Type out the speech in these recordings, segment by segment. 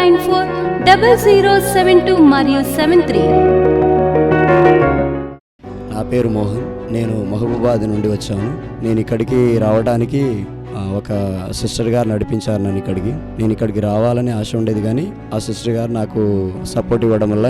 94940072 మరియు 73. నా పేరు మోహన్. నేను మహబూబాద్ నుండి వచ్చాను. నేను ఇక్కడికి రావడానికి ఒక సిస్టర్ గారు నడిపించారు నన్ను ఇక్కడికి. నేను ఇక్కడికి రావాలని ఆశ ఉండేది, కానీ ఆ సిస్టర్ గారు నాకు సపోర్ట్ ఇవ్వడం వల్ల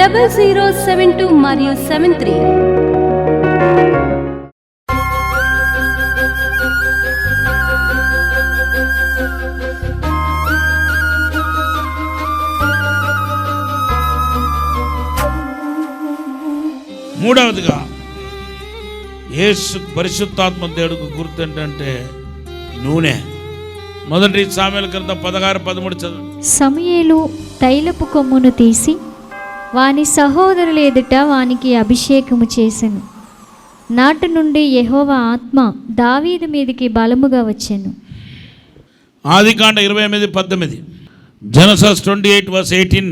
.0072 మరియు 73. మూడవదిగా యేసు పరిశుద్ధాత్మ దేవుడికి గుర్తు ఏంటంటే నూనె. మొదటి సామెల గ్రంథం 16:13 చదువు. సమూయేలు తైలపు కొమ్మును తీసి వాని సహోదరుల ఎదుట వానికి అభిషేకము చేసెను. నాటి నుండి యెహోవా ఆత్మ దావీదు మీదికి బలముగా వచ్చెను. ఆదికాండ 28:18. జెనసిస్ 28:18.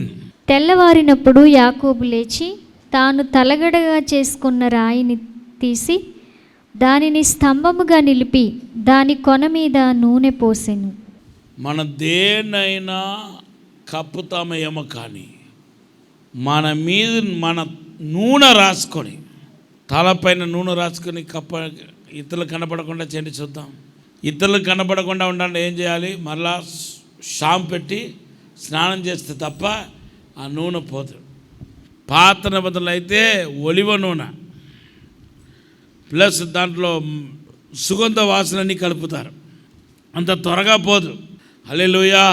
తెల్లవారినప్పుడు యాకోబు లేచి తాను తలగడగా చేసుకున్న రాయిని తీసి దానిని స్తంభముగా నిలిపి దాని కొన మీద నూనె పోసెను. మన దేనైనా కప్పుతామేమో కానీ మన మీద మన నూనె రాసుకొని, తలపైన నూనె రాసుకొని ఇతరులు కనపడకుండా చేయండి చూద్దాం. ఇతరులు కనపడకుండా ఉండాలంటే ఏం చేయాలి? మళ్ళా షాంపు పెట్టి స్నానం చేస్తే తప్ప ఆ నూనె పోదు. పాత నిబంధనలు అయితే ఒలివ నూనె ప్లస్ దాంట్లో సుగంధ వాసనని కలుపుతారు, అంత త్వరగా పోదు. హల్లెలూయా.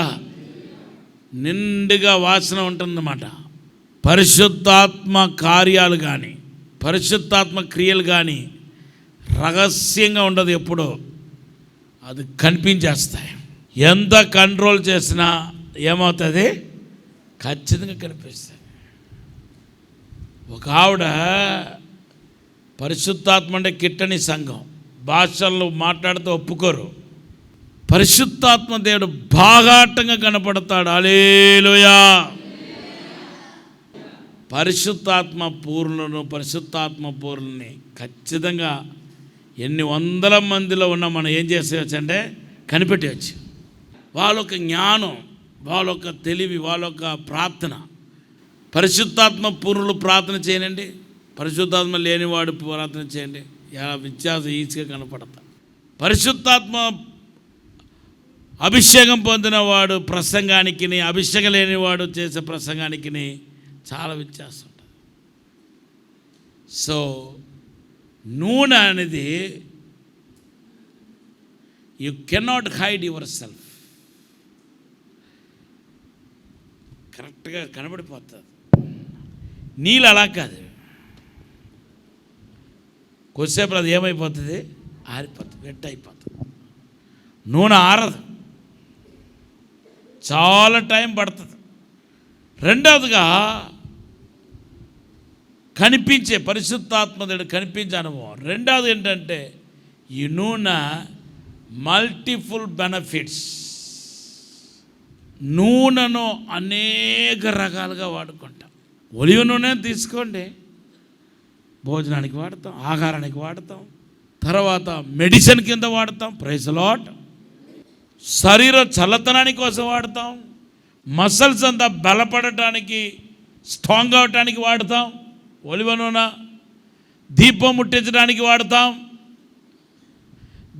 నిండుగా వాసన ఉంటుందన్నమాట. పరిశుద్ధాత్మ కార్యాలు కానీ పరిశుద్ధాత్మ క్రియలు కానీ రహస్యంగా ఉండదు, ఎప్పుడో అది కనిపించేస్తాయి. ఎంత కంట్రోల్ చేసినా ఏమవుతుంది? ఖచ్చితంగా కనిపిస్తుంది. ఒక ఆవిడ పరిశుద్ధాత్మ అంటే కిట్టని సంఘం, భాషల్లో మాట్లాడితే ఒప్పుకోరు. పరిశుద్ధాత్మ దేవుడు బాగాటంగా కనపడతాడు. హల్లెలూయా. పరిశుద్ధాత్మ పూర్ణులని ఖచ్చితంగా ఎన్ని వందల మందిలో ఉన్నా మనం ఏం చేసేవచ్చు అంటే కనిపెట్టవచ్చు. వాళ్ళొక జ్ఞానం, వాళ్ళొక తెలివి, వాళ్ళొక ప్రార్థన. పరిశుద్ధాత్మ పూర్ణులు ప్రార్థన చేయనండి, పరిశుద్ధాత్మ లేనివాడు ప్రార్థన చేయండి, వ్యత్యాసం ఈజీగా కనపడతాడు. పరిశుద్ధాత్మ అభిషేకం పొందినవాడు ప్రసంగానికి, అభిషేకం లేనివాడు చేసే ప్రసంగానికి చాలా వ్యత్యాసం ఉంటుంది. సో నూనె అనేది you cannot hide your self. కరెక్ట్గా కనబడిపోతుంది. నీళ్ళు అలా కాదు, కొద్దిసేపు అది ఏమైపోతుంది? ఆరిపోతుంది, వెట్ అయిపోతుంది. నూనె ఆరదు, చాలా టైం పడుతుంది. రెండవదిగా కనిపించే పరిశుద్ధాత్మదేవుడు కనిపించే అనుభవం. రెండవది ఏంటంటే ఈ నూనె మల్టిపుల్ బెనిఫిట్స్. నూనెను అనేక రకాలుగా వాడుకుంటాం. ఒలివ నూనె తీసుకోండి, భోజనానికి వాడతాం, ఆహారానికి వాడతాం, తర్వాత మెడిసిన్ కింద వాడతాం, ప్రైజ్ లార్డ్. శరీర చల్లతనాని కోసం వాడతాం, మసల్స్ అంతా బలపడటానికి, స్ట్రాంగ్ అవటానికి వాడతాం ఒలివ నూనె. దీపం ముట్టించడానికి వాడతాం,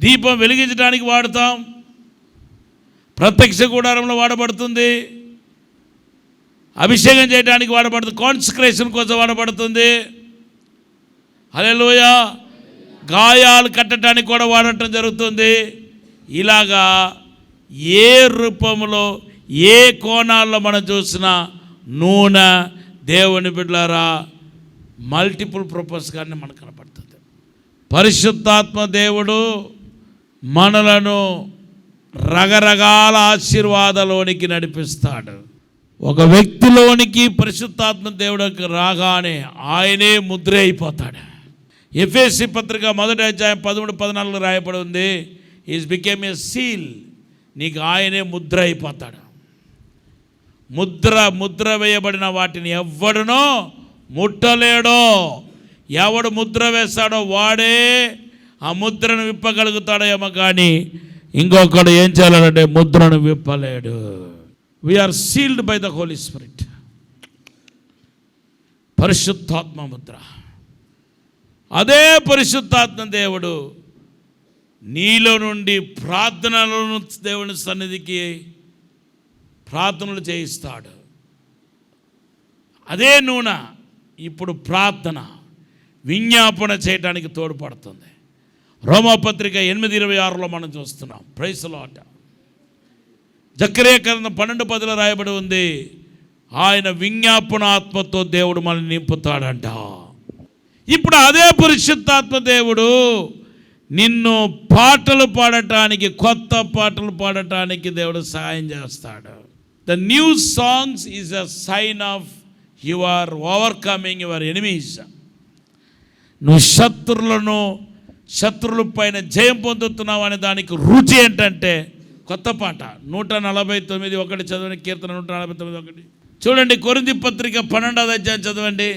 దీపం వెలిగించడానికి వాడతాం, ప్రత్యక్ష గుడారంలో వాడబడుతుంది, అభిషేకం చేయడానికి వాడబడుతుంది, కాన్సక్రేషన్ కోసం వాడబడుతుంది. హల్లెలూయా. గాయాలు కట్టడానికి కూడా వాడటం జరుగుతుంది. ఇలాగా ఏ రూపంలో ఏ కోణాల్లో మనం చూసినా నూనె దేవుని బిడ్డలారా మల్టిపుల్ పర్పస్గానే మనకు కనపడుతుంది. పరిశుద్ధాత్మ దేవుడు మనలను రకరకాల ఆశీర్వాదాలోనికి నడిపిస్తాడు. ఒక వ్యక్తిలోనికి పరిశుద్ధాత్మ దేవుడికి రాగానే ఆయనే ముద్ర అయిపోతాడు. ఎఫెసీ పత్రిక 1వ అధ్యాయం 13-14 రాయబడి ఉంది, ఈజ్ బికేమ్ ఏ సీల్. నీకు ఆయనే ముద్ర అయిపోతాడు. ముద్ర వేయబడిన వాటిని ఎవ్వడునో ముట్టలేడో. ఎవడు ముద్ర వేస్తాడో వాడే ఆ ముద్రను విప్పగలుగుతాడేమో, కానీ ఇంకొకడు ఏం చేయాలంటే ముద్రను విప్పలేడు. We are sealed by the Holy Spirit. పరిశుద్ధాత్మ ముద్ర. అదే పరిశుద్ధాత్మ దేవుడు నీలో నుండి ప్రార్థనలను దేవుని సన్నిధికి ప్రార్థనలు చేయిస్తాడు. అదే నూనె ఇప్పుడు ప్రార్థన విజ్ఞాపన చేయడానికి తోడ్పడుతుంది. రోమాపత్రిక 8:26 మనం చూస్తున్నాం. Praise the Lord. జకర్యా గ్రంథం 12:10 రాయబడి ఉంది, ఆయన విజ్ఞాపన ఆత్మతో దేవుడు మనల్ని నింపుతాడంట. ఇప్పుడు అదే పరిశుద్ధాత్మ దేవుడు నిన్ను పాటలు పాడటానికి, కొత్త పాటలు పాడటానికి దేవుడు సహాయం చేస్తాడు. The new songs is a sign of your overcoming your enemies. నువ్వు శత్రువుల పైన జయం పొందుతున్నావు అనే దానికి రుచి ఏంటంటే కొత్త పాట. 149:1 చదవండి. కీర్తన 149:1 చూడండి. కొరింథీ పత్రిక 12వ అధ్యాయం చదవండి,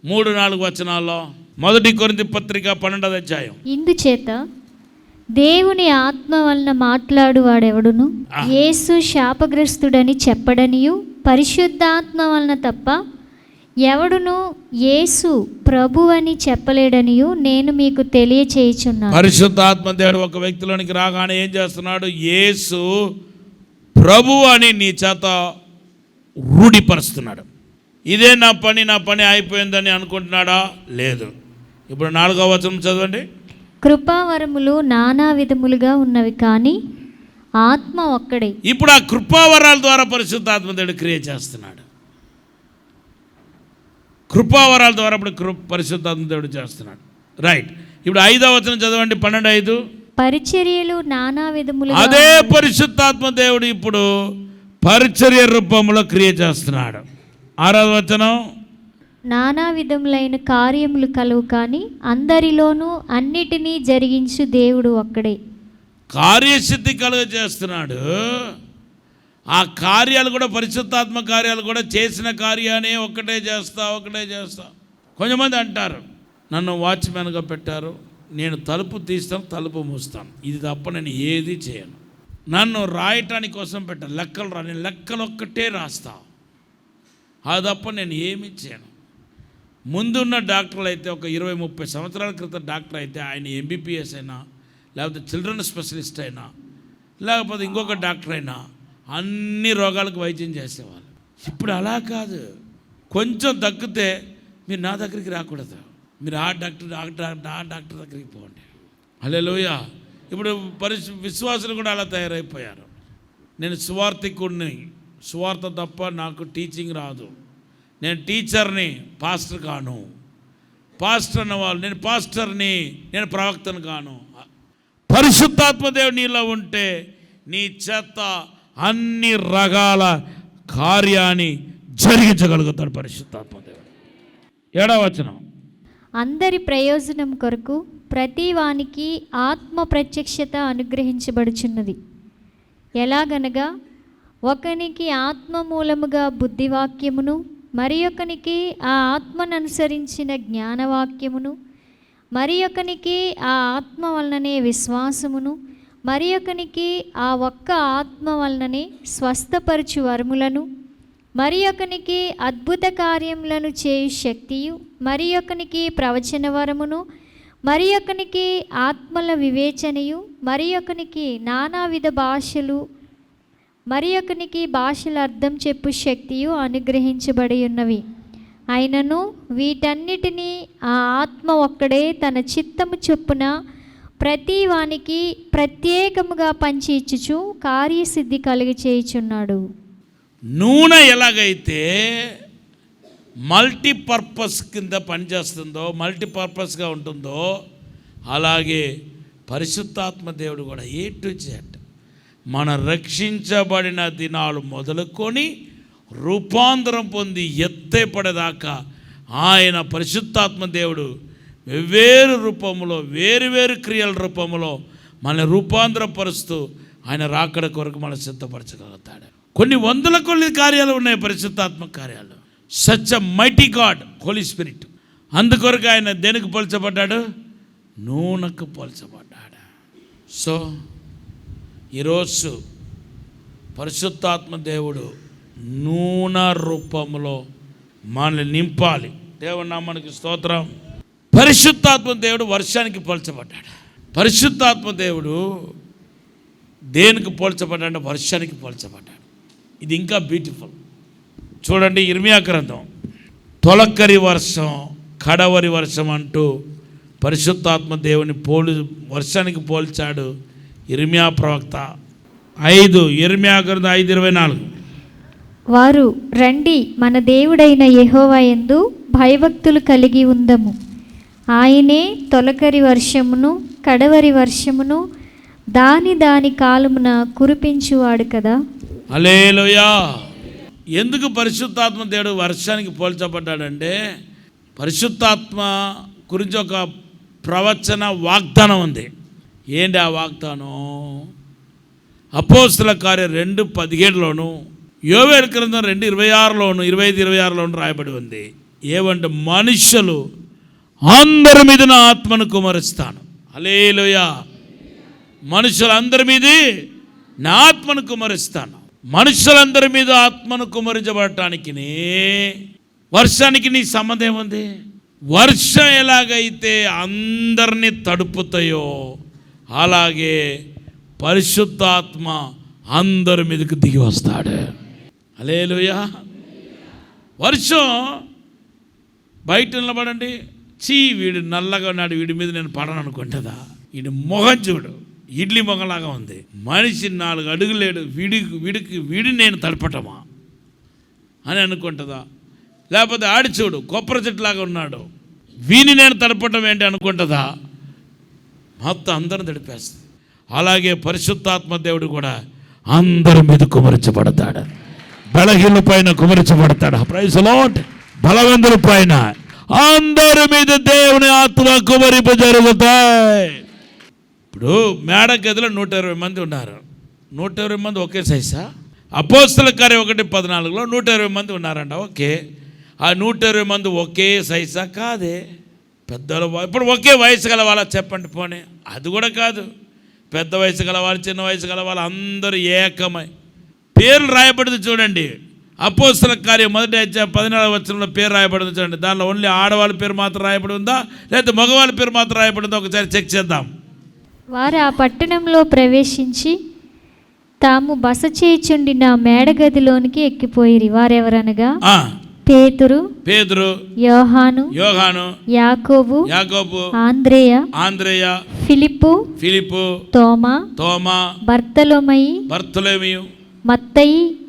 3-4 వచనాల్లో. 1 కొరింథీ పత్రిక 12వ అధ్యాయం. ఇందుచేత దేవుని ఆత్మ వలన మాట్లాడువాడెవడును యేసు శాపగ్రస్తుడని చెప్పడనియు, పరిశుద్ధాత్మ వలన తప్ప ఎవడును యేసు ప్రభు అని చెప్పలేడనియు నేను మీకు తెలియచేయుచున్నాను. పరిశుద్ధాత్మ దేవుడు ఒక వ్యక్తిలోనికి రాగానే ఏం చేస్తున్నాడు? యేసు ప్రభు అని నీ చేత రూఢిపరుస్తున్నాడు. ఇదే నా పని అయిపోయిందని అనుకుంటున్నాడా? లేదు. ఇప్పుడు 4వ వచనం చదవండి. కృపావరములు నానా విధములుగా ఉన్నవి, కానీ ఆత్మ ఒక్కడే. ఇప్పుడు ఆ కృపావరాల ద్వారా పరిశుద్ధాత్మ దేవుడు క్రియ చేస్తున్నాడు. కృపావరాల ద్వారా ఇప్పుడు పరిశుద్ధాత్మ దేవుడు చేస్తున్నాడు. రైట్. ఇప్పుడు 5వ వచనం చదవండి, 12:5. పరిచర్యలు నానా విధములుగా. అదే పరిశుద్ధాత్మ దేవుడు ఇప్పుడు పరిచర్య రూపంలో క్రియ చేస్తున్నాడు. 6వ వచనం. నానా విధములైన కార్యములు కలువు, కానీ అందరిలోనూ అన్నిటినీ జరిగించు దేవుడు ఒక్కడే. కార్యసిద్ధి కలుగ చేస్తున్నాడు. ఆ కార్యాలు కూడా పరిశుద్ధాత్మ కార్యాలు కూడా చేసిన కార్యాన్ని ఒకటే చేస్తా. కొంతమంది అంటారు, నన్ను వాచ్మెన్గా పెట్టారు, నేను తలుపు తీస్తాను, తలుపు మూస్తాను, ఇది తప్ప నేను ఏది చేయను. నన్ను రాయటానికి కోసం పెట్టాను, నేను లెక్కలు ఒక్కటే రాస్తా, అది తప్ప నేను ఏమీ చేయను. ముందున్న డాక్టర్లు అయితే ఒక 20-30 సంవత్సరాల క్రితం డాక్టర్ అయితే ఆయన MBBS అయినా, లేకపోతే చిల్డ్రన్ స్పెషలిస్ట్ అయినా, లేకపోతే ఇంకొక డాక్టర్ అయినా అన్ని రోగాలకు వైద్యం చేసేవాళ్ళు. ఇప్పుడు అలా కాదు. కొంచెం తగ్గితే మీరు నా దగ్గరికి రాకూడదు, మీరు ఆ డాక్టర్ దగ్గరికి పోండి. హల్లెలూయా. ఇప్పుడు విశ్వాసులు కూడా అలా తయారైపోయారు. నేను సువార్థికుడిని, సువార్త తప్ప నాకు టీచింగ్ రాదు, నేను టీచర్ని, పాస్టర్ కాను. పాస్టర్ అన్నవాళ్ళు, నేను పాస్టర్ని, నేను ప్రవక్తను కాను. పరిశుద్ధాత్మ దేవుడు నీలో ఉంటే నీ చేత అన్ని రకాల కార్యాన్ని జరిగించగలుగుతాడు పరిశుద్ధాత్మ దేవుడు. 7వ వచనం. అందరి ప్రయోజనం కొరకు ప్రతి వానికి ఆత్మ ప్రత్యక్షత అనుగ్రహించబడుచున్నది. ఎలాగనగా ఒకనికి ఆత్మ మూలముగా బుద్ధివాక్యమును, మరి ఒకనికి ఆ ఆత్మను అనుసరించిన జ్ఞానవాక్యమును, మరి ఒకనికి ఆ ఆత్మ వలననే విశ్వాసమును, మరి ఒకనికి ఆ ఒక్క ఆత్మ వలననే స్వస్థపరచు వరములను, మరి ఒకనికి అద్భుత కార్యములను చేయు శక్తియు, మరి ఒకనికి ప్రవచన వరమును, మరి ఒకనికి ఆత్మల వివేచనయు, మరి ఒకనికి నానావిధ భాషలు, మరి ఒకనికి భాషల అర్థం చెప్పు శక్తియు అనుగ్రహించబడి ఉన్నవి. అయినను వీటన్నిటినీ ఆ ఆత్మ ఒక్కడే తన చిత్తము చొప్పున ప్రతి వానికి ప్రత్యేకముగా పంచి ఇచ్చుచు కార్యసిద్ధి కలిగి చేయుచున్నాడు. నూనె ఎలాగైతే మల్టీపర్పస్ కింద పనిచేస్తుందో, మల్టీపర్పస్గా ఉంటుందో, అలాగే పరిశుద్ధాత్మ దేవుడు కూడా ఏ టు జెడ్ మన రక్షించబడిన దినాలు మొదలుకొని రూపాంతరం పొంది ఎత్తేపడేదాకా ఆయన పరిశుద్ధాత్మ దేవుడు వేరు రూపంలో, వేరు క్రియల రూపంలో మనల్ని రూపాంతరపరుస్తూ ఆయన రాకడ కొరకు మనం సిద్ధపరచగలుగుతాడు. కొన్ని వందల కొద్ది కార్యాలు ఉన్నాయి పరిశుద్ధాత్మ కార్యాలు. Such a mighty God Holi spirit. అందుకొరకు ఆయన దేనికి పోల్చబడ్డాడు? నూనెకు పోల్చబడ్డాడు. సో ఈరోజు పరిశుద్ధాత్మ దేవుడు నూనె రూపంలో మనల్ని నింపాలి. దేవుని నామానికి స్తోత్రం. పరిశుద్ధాత్మ దేవుడు వర్షానికి పోల్చబడ్డాడు. పరిశుద్ధాత్మ దేవుడు దేనికి పోల్చబడ్డాడు? వర్షానికి పోల్చబడ్డాడు. ఇది ఇంకా బ్యూటిఫుల్. చూడండి, ఇర్మియా గ్రంథం తొలకరి వర్షం, కడవరి వర్షం అంటూ పరిశుద్ధాత్మ దేవుని వర్షానికి పోల్చాడు ఇర్మియా ప్రవక్త. 5 ఇర్మియా గ్రంథం 5:24. వారు రండి, మన దేవుడైన యెహోవా యందు భయభక్తులు కలిగి ఉందము. ఆయనే తొలకరి వర్షమును కడవరి వర్షమును దాని కాలమున కురిపించువాడు కదా. హల్లెలూయా. ఎందుకు పరిశుద్ధాత్మ దేవుడు వర్షానికి పోల్చబడ్డాడంటే, పరిశుద్ధాత్మ గురించి ఒక ప్రవచన వాగ్దానం ఉంది. ఏంటి ఆ వాగ్దానం? అపోస్తల కార్యం 2:17లోను, యోవేలు గ్రంథం 2:26లోను, 25-26లోను రాయబడి ఉంది. ఏమంటే, మనుషులు అందరి మీద నా ఆత్మను కుమరిస్తాను. హల్లెలూయా. మనుషులందరి మీద నా ఆత్మను కుమరిస్తాను. మనుషులందరి మీద ఆత్మను కుమరించబడటానికి వర్షానికి నీ సంబంధం ఏముంది? వర్షం ఎలాగైతే అందరినీ తడుపుతాయో అలాగే పరిశుద్ధాత్మ అందరి మీదకి దిగి వస్తాడు. హల్లెలూయా. వర్షం బయట నిలబడండి, వీడు నల్లగా ఉన్నాడు, వీడి మీద నేను పడను అనుకుంటుందా? వీడి మొహం చూడు, ఇడ్లీ మొహంలాగా ఉంది. మనిషి 4 అడుగులు లేడు, వీడిని నేను తడపటమా అని అనుకుంటుందా? లేకపోతే ఆడి చూడు, కొబ్బరి చెట్టులాగా ఉన్నాడు, వీని నేను తడపటం ఏంటి అనుకుంటుందా? మొత్తం అందరం తడిపేస్తుంది. అలాగే పరిశుద్ధాత్మ దేవుడు కూడా అందరి మీద కుమరించబడతాడు. బలహీనుల పైన కుమరించబడతాడు. Praise lord. బలవంతుల పైన అందరి మీద దేవుని ఆత్మ కుమరింప జరుగుతాయి. ఇప్పుడు మేడ గదిలో 120 మంది ఉన్నారు. 120 మంది ఒకే సైజా? అపోస్తల కార్యం 1:14లో 120 మంది ఉన్నారంట. ఓకే, ఆ 120 మంది ఒకే సైజా? కాదే. పెద్దలు ఇప్పుడు ఒకే వయసు గల వాళ్ళ చెప్పండి పోనీ. అది కూడా కాదు. పెద్ద వయసు గల వాళ్ళు, చిన్న వయసు గల వాళ్ళు అందరూ ఏకమై పేర్లు రాయబడింది చూడండి. అపోస్తల కార్యం 1:14 వచనంలో పేరు రాయబడింది చూడండి. దానిలో ఓన్లీ ఆడవాళ్ళ పేరు మాత్రం రాయబడి ఉందా, లేదా మగవాళ్ళ పేరు మాత్రం రాయబడి ఉందా? ఒకసారి చెక్ చేద్దాం. వారు ఆ పట్టణంలో ప్రవేశించి తాము బస చేయుచుండిన మేడగదిలోనికి ఎక్కిపోయిరి. వారెవరనగా పేతురు, యోహాను, యాకోబు, ఆంద్రేయ, ఫిలిప్పు, తోమా, బర్తలోమయి,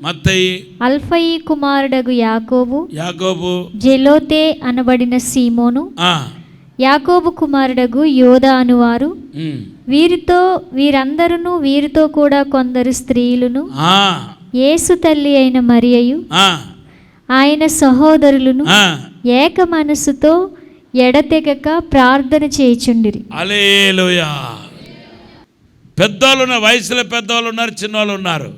మత్తయి, అల్ఫయి కుమారుడగు యాకోబు, జెలోతే అనబడిన సీమోను, యాకోబు కుమారుడగు యోధా అనువారు, వీరందరూ కూడా కొందరు స్త్రీలును, యేసు తల్లి అయిన మరియయు, ఆయన సహోదరులను ఏక మనసుతో ఎడతెగక ప్రార్థన చేయుచుండిరి. హల్లెలూయా. పెద్దవాళ్ళు ఉన్నారు, వయసులో పెద్దవాళ్ళు ఉన్నారు, చిన్నవాళ్ళు ఉన్నారు.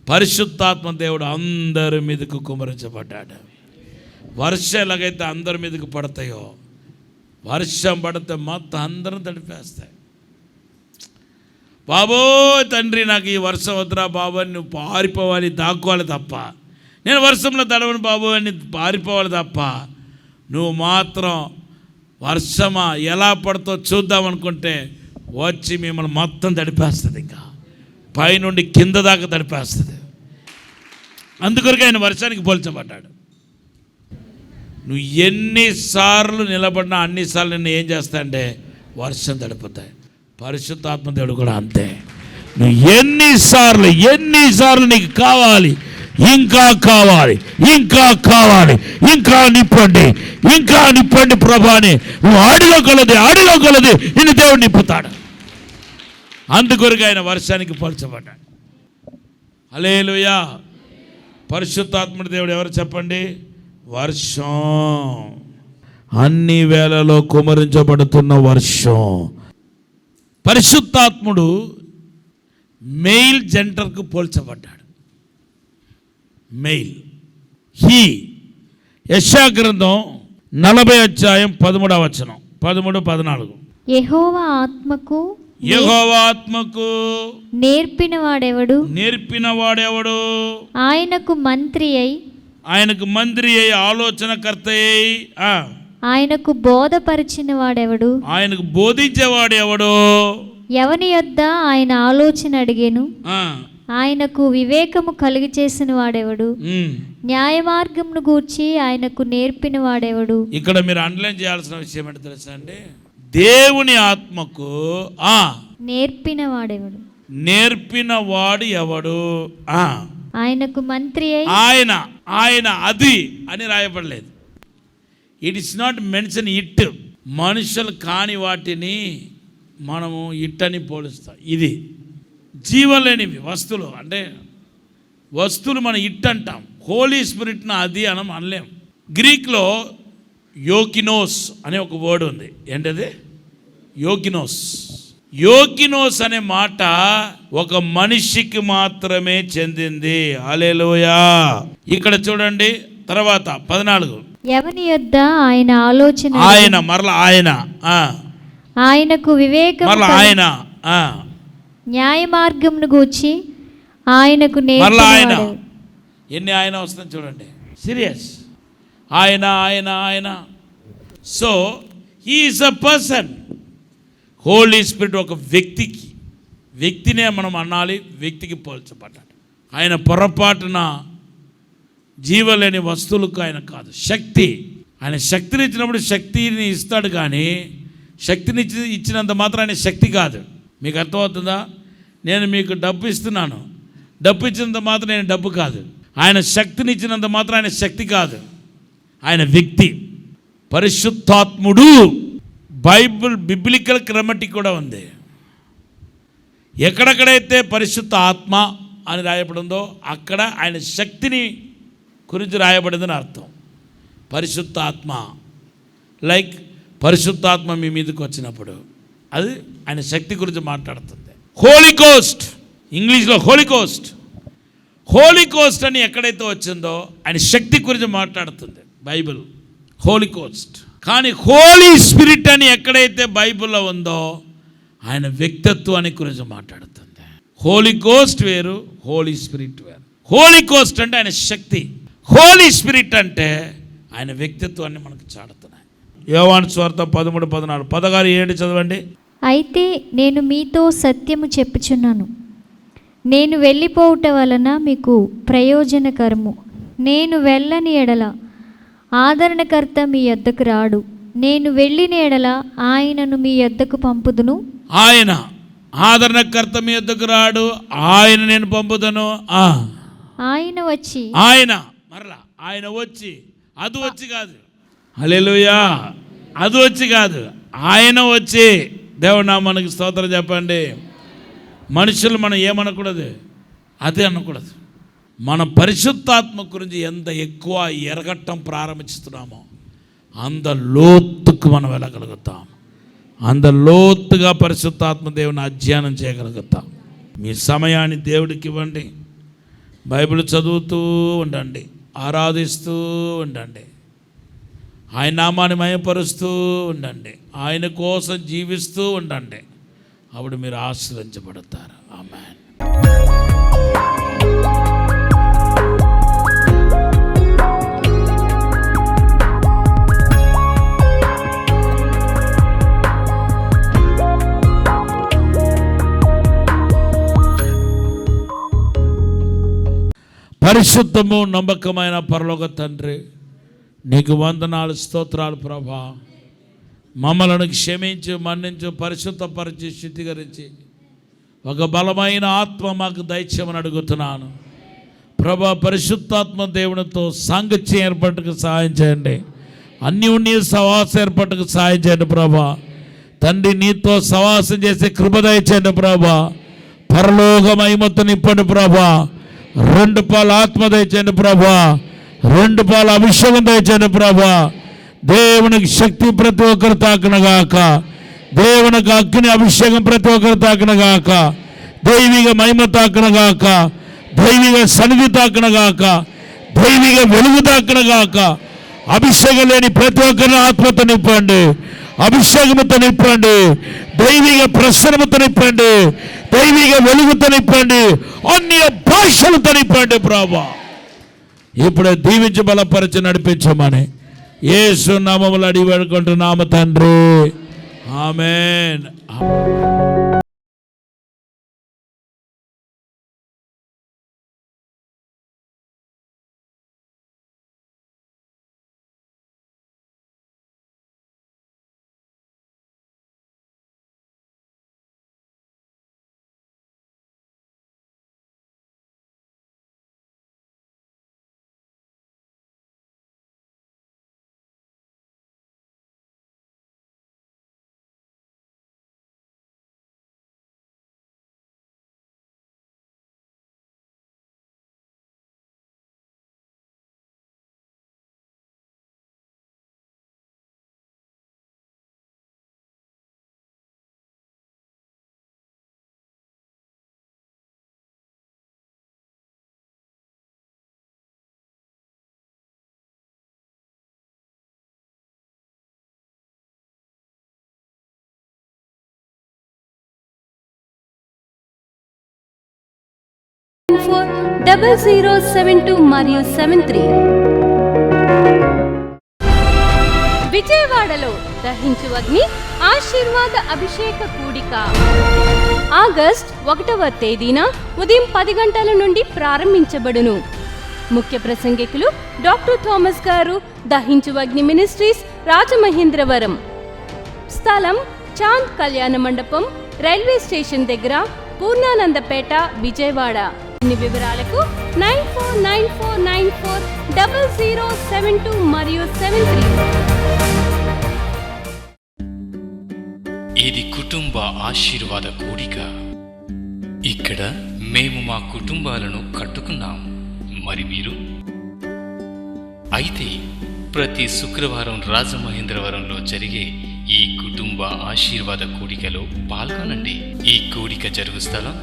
పరిశుద్ధాత్మ దేవుడు అందరి మీదకు కుమరించబడ్డాడు. వర్షం ఎలాగైతే అందరి మీదకు పడతాయో, వర్షం పడితే మొత్తం అందరం తడిపేస్తాయి. బాబోయ్ తండ్రి, నాకు ఈ వర్షం వద్దురా బాబు అని నువ్వు పారిపోవాలి, దాక్కోవాలి తప్ప. నేను వర్షంలో తడవను బాబు అని పారిపోవాలి తప్ప. నువ్వు మాత్రం వర్షమా ఎలా పడుతో చూద్దాం అనుకుంటే వచ్చి మిమ్మల్ని మొత్తం తడిపేస్తుంది, ఇంకా పైనుండి కింద దాకా తడిపేస్తుంది. అందుకొరకు ఆయన వర్షానికి పోల్చబడ్డాడు. నువ్వు ఎన్నిసార్లు నిలబడినా అన్నిసార్లు నిన్ను ఏం చేస్తా అంటే వర్షం తడిపోతాయి. పరిశుద్ధాత్మ దేవుడు కూడా అంతే. నువ్వు ఎన్నిసార్లు నీకు కావాలి, ఇంకా కావాలి, ఇంకా కావాలి, ఇంకా నింపండి ప్రభాని, నువ్వు ఆడిలో కొలది నిన్ను దేవుడు నింపుతాడు. అందుకొరకు ఆయన వర్షానికి పోల్చబడ్డాడు. హల్లెలూయా. పరిశుద్ధాత్ముడి దేవుడు ఎవరు చెప్పండి? వర్షం, అన్ని వేళలో కుమరించబడుతున్న వర్షం. పరిశుద్ధాత్ముడు మెయిల్ జెండర్కు పోల్చబడ్డాడు. Male he. యెషయా గ్రంథం 40 అధ్యాయం 13వ వచనం, 13-14. యెహోవా ఆత్మకు నేర్పినవాడెవడు? ఆయనకు మంత్రి అయి ఆలోచనకర్త అయి ఆయనకు బోధపరిచిన వాడెవడు? ఆయనకు బోధించేవాడెవడు? ఎవని యొద్ద ఆయన ఆలోచన అడిగేను? ఆయనకు వివేకము కలుగ చేసిన వాడెవడు? న్యాయ మార్గమును గూర్చి ఆయనకు నేర్పిన వాడెవడు? ఇక్కడ మీరు అండర్లైన్ చేయాల్సిన విషయం ఏంటో తెలుసా అండి? దేవుని ఆత్మకు నేర్పిన వాడు ఎవడు? ఆయనకు మంత్రి అయి ఆయన అది అని రాయబడలేదు. It is not mention it. మనుషులు కాని వాటిని మనము ఇట్ అని పోలుస్తాం. ఇది జీవం లేనివి వస్తువులు, అంటే వస్తువులు మనం ఇట్ అంటాం. హోలీ స్పిరిట్ను అది అనలేం. గ్రీక్లో యోకినోస్ అనే ఒక వర్డ్ ఉంది. ఏంటది? యోకినోస్ అనే మాట ఒక మనిషికి మాత్రమే చెందింది. హల్లెలూయా. ఇక్కడ చూడండి, తర్వాత 14. ఎవని యొద్ద ఆయన ఆలోచన ఆయనకు వివేకం ఆయన న్యాయ మార్గమును గూర్చి ఆయనకు నేర్పిన. ఎన్ని ఆయన వస్తుంది చూడండి, సీరియస్. ఆయన so he is a person. Holy spirit ఒక వ్యక్తినే మనం అనాలి, వ్యక్తికి పోల్చబడ్డాడు. ఆయన పొరపాటున జీవలేని వస్తువులకు ఆయన కాదు, శక్తి. ఆయన శక్తిని ఇచ్చినప్పుడు శక్తిని ఇస్తాడు, కానీ శక్తిని ఇచ్చినంత మాత్రం ఆయన శక్తి కాదు. మీకు అర్థమవుతుందా? నేను మీకు డబ్బు ఇస్తున్నాను, డబ్బు ఇచ్చినంత మాత్రం నేను డబ్బు కాదు. ఆయన శక్తిని ఇచ్చినంత మాత్రం ఆయన శక్తి కాదు, ఆయన వ్యక్తి. పరిశుద్ధాత్ముడు బిబ్లికల్ క్రమటిక్ కూడా ఉంది. ఎక్కడెక్కడైతే పరిశుద్ధ ఆత్మ అని రాయబడిందో అక్కడ ఆయన శక్తిని గురించి రాయబడిందని అర్థం. పరిశుద్ధ ఆత్మ, లైక్ పరిశుద్ధాత్మ మీ మీదకి వచ్చినప్పుడు అది ఆయన శక్తి గురించి మాట్లాడుతుంది. హోలీ కోస్ట్, ఇంగ్లీష్లో హోలీ కోస్ట్ అని ఎక్కడైతే వచ్చిందో ఆయన శక్తి గురించి మాట్లాడుతుంది బైబిల్, హోలీ కోస్ట్. కానీ హోలీ స్పిరిట్ అని ఎక్కడైతే బైబిల్లో ఉందో ఆయన వ్యక్తిత్వాన్ని గురించి మాట్లాడుతుంది. హోలీ కోస్ట్ వేరు, హోలీ స్పిరిట్ వేరు. హోలీ కోస్ట్ అంటే ఆయన శక్తి, హోలీ స్పిరిట్ అంటే ఆయన వ్యక్తిత్వాన్ని మనకు చాటుతున్నాయి. యోహాను సువార్త 13-14, 16-7 చదవండి. అయితే నేను మీతో సత్యము చెప్పుచున్నాను, నేను వెళ్ళిపోవుట వలన మీకు ప్రయోజనకరము. నేను వెళ్ళని ఎడల ఆదరణకర్త మీ యొద్దకు రాడు. నేను వెళ్ళిన ఎడల ఆయనను మీ యొద్దకు పంపుదును. ఆయన ఆదరణకర్త మీ యొద్దకు రాడు, ఆయన నేను పంపుదను. ఆయన వచ్చి అది వచ్చి కాదు. హల్లెలూయా. అది వచ్చి కాదు, ఆయన వచ్చి. దేవుడు నామానికి స్తోత్రం చెప్పండి. మనుషులు మనం ఏమనకూడదు, అదే అనకూడదు. మన పరిశుద్ధాత్మ గురించి ఎంత ఎక్కువ ఎరగట్టం ప్రారంభిస్తున్నామో అంత లోతుకు మనం వెళ్ళగలుగుతాం, అంత లోతుగా పరిశుద్ధాత్మ దేవుని అధ్యయనం చేయగలుగుతాం. మీ సమయాన్ని దేవుడికి ఇవ్వండి, బైబిల్ చదువుతూ ఉండండి, ఆరాధిస్తూ ఉండండి, ఆయన నామాన్ని మహిమపరుస్తూ ఉండండి, ఆయన కోసం జీవిస్తూ ఉండండి. అప్పుడు మీరు ఆశీర్వదించబడతారు. ఆమేన్. పరిశుద్ధము నమ్మకమైన పరలోక తండ్రి, నీకు వందనాలు, స్తోత్రాలు ప్రభా. మమ్మలను క్షమించి, మన్నించి, పరిశుద్ధపరిచి, శుద్ధీకరించి ఒక బలమైన ఆత్మ మాకు దయచేయమని అడుగుతున్నాను ప్రభా. పరిశుద్ధాత్మ దేవునితో సాంగత్యం ఏర్పాటుకు సహాయం చేయండి. అన్యోన్య సవాసం ఏర్పాటుకు సహాయం చేయండి ప్రభా. తండ్రి, నీతో సవాసం చేసే కృప దయచేయండి ప్రభా. పరలోక మహిమతో నింపండి ప్రభా. 2 పాలు ఆత్మ దయచేయండి ప్రభా. 2 పాలు అభిషేకం దయచేయండి ప్రభా. దేవునికి శక్తి ప్రతి ఒక్కరు తాకినగాక. దేవునికి అగ్ని అభిషేకం ప్రతి ఒక్కరు తాకినగాక. దైవిక మహిమ తాకినగాక. దైవిక సన్నిధి తాకినగాక. దైవిక వెలుగు తాకినగాక. అభిషేకం లేని ప్రతి ఒక్కరిని ఆత్మతో నింపండి, అభిషేకముతో నింపండి, దైవిక ప్రసన్నముతో నింపండి, దైవిక వెలుగుతో నింపండి, అన్య భాషలతో నింపండి ప్రభా. ఇప్పుడే దీవించి బలపరిచి నడిపించమని యేసు నామములో అడిగి వేడుకుంటున్నాము తండ్రి, ఆమేన్. for 0072 మరియు 73. విజయవాడలో దహించు అగ్ని ఆశీర్వాద అభిషేక కూడిక ఆగస్ట్ 1వ తేదీన ఉదయం 10 గంటల నుండి ప్రారంభించబడును. ముఖ్య ప్రసంగికులు డాక్టర్ థామస్ గారు, దహించు అగ్ని మినిస్ట్రీస్, రాజమహేంద్రవరం. స్థలం చాంద్ కళ్యాణ మండపం, రైల్వే స్టేషన్ దగ్గర, పూర్ణానందపేట, విజయవాడ. ఇన్ని వివరాలకు 9494940072 మరియు 73. ఇది కుటుంబ ఆశీర్వాద కూడిక. ఇక్కడ మేము మా కుటుంబాలను కట్టుకున్నాం. మరి మీరు? అయితే ప్రతి శుక్రవారం రాజమహేంద్రవరంలో జరిగే ఈ కుటుంబ ఆశీర్వాద కూడికలో పాల్గొనండి. ఈ కూడిక జరుగు స్థలం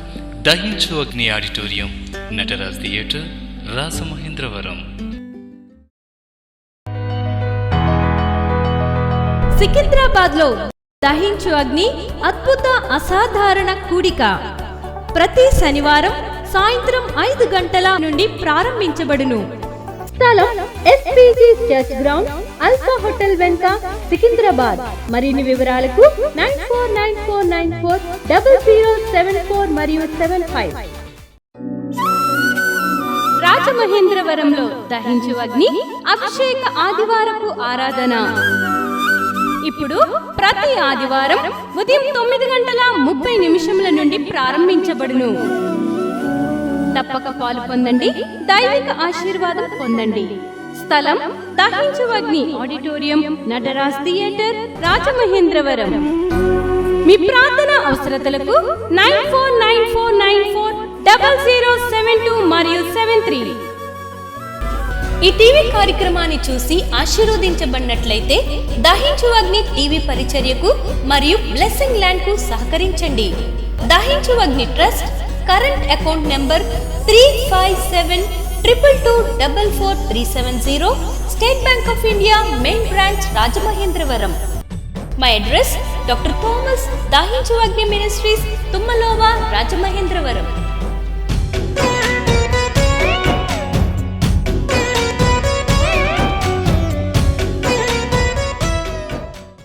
దహించు అగ్ని ఆడిటోరియం, నటరాజ్ థియేటర్, రాజమహేంద్రవరం. సికింద్రాబాద్ లో దహించు అగ్ని అద్భుత అసాధారణ కూడిక ప్రతి శనివారం సాయంత్రం 5 గంటల నుండి ప్రారంభించబడును. స్థలం SPG church ground, alpha hotel వెనుక, సికింద్రాబాద్. మరిన్ని వివరాలకు 9494940074 మరియు 75. రాజమహేంద్రవరంలో దహించు అగ్ని అభిషేక ఆదివారపు ఆరాధన ఇప్పుడు ప్రతి ఆదివారం ఉదయం 9:30 నుండి ప్రారంభించబడును. తప్పక పాలు పొందండి, దైవిక ఆశీర్వాదం పొందండి. స్థలం దహించు అగ్ని ఆడిటోరియం, నటరాజ్ థియేటర్, రాజమహేంద్రవరం. మీ ప్రార్థన అవసరతలకు 9494940072 మరియు 73. ఈ టీవీ కార్యక్రమాన్ని చూసి ఆశీర్వదించబడినట్లయితే దహించు అగ్ని టీవీ పరిచర్యకు మరియు బ్లెస్సింగ్ ల్యాండ్ కు సహకరించండి. Dahinchu Agni trust current account number 357222444370, State Bank of India main branch, Rajamahendravaram. My address doctor Thomas, Dahinchu Agni ministries, తుమ్మలోవా, Rajamahendravaram.